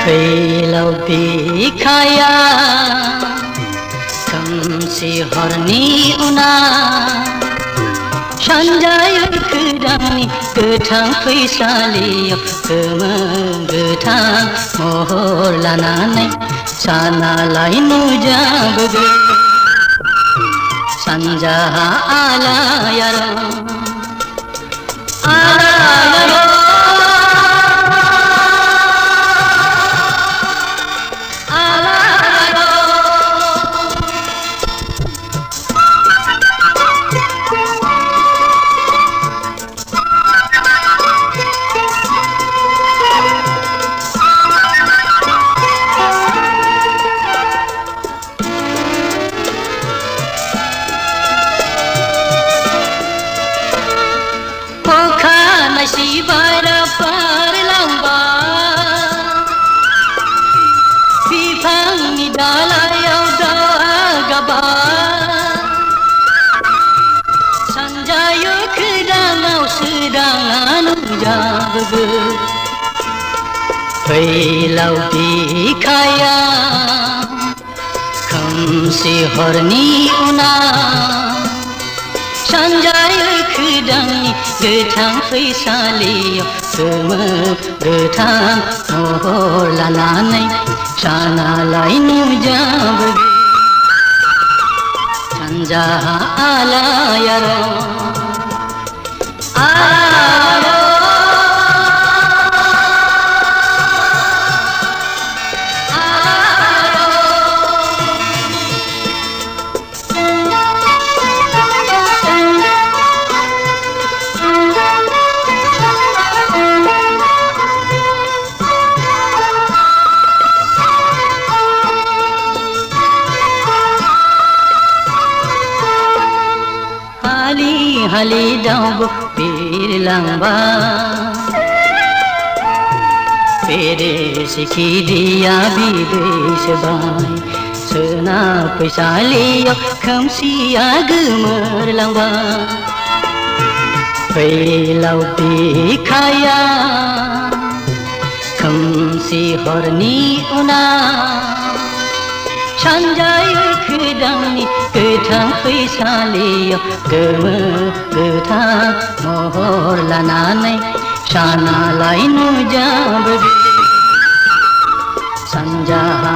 फैलाव बिखाया खोमसि हरनि उना सानजायो खोदांनि गोथां फैसालियाव गोमो गोथां महर लानानै सानालाय नुजाबोगोन सानजाहा आलायारन si bara parlambar bifangni dalayaw dagabar sanjayo kedangaw sedangan ujabege failaw bikaya खोमसि हरनि उना सानजायो खोदांनि गोथां फैसालियाव गोमो गोथां महर लानानै सानालाय नुजाबोगोन सानजाहा आलायारन hali daw birlangba pere sikhi dia bidesh bai sena paisaliyaw khamsiya gemerlangba failaw bikhaya khamsi horni una सानजायो खोदांनि गोथां फैसालियाव गोमो गोथां महर लानानै सानालाय नुजाबोगोन सानजाहा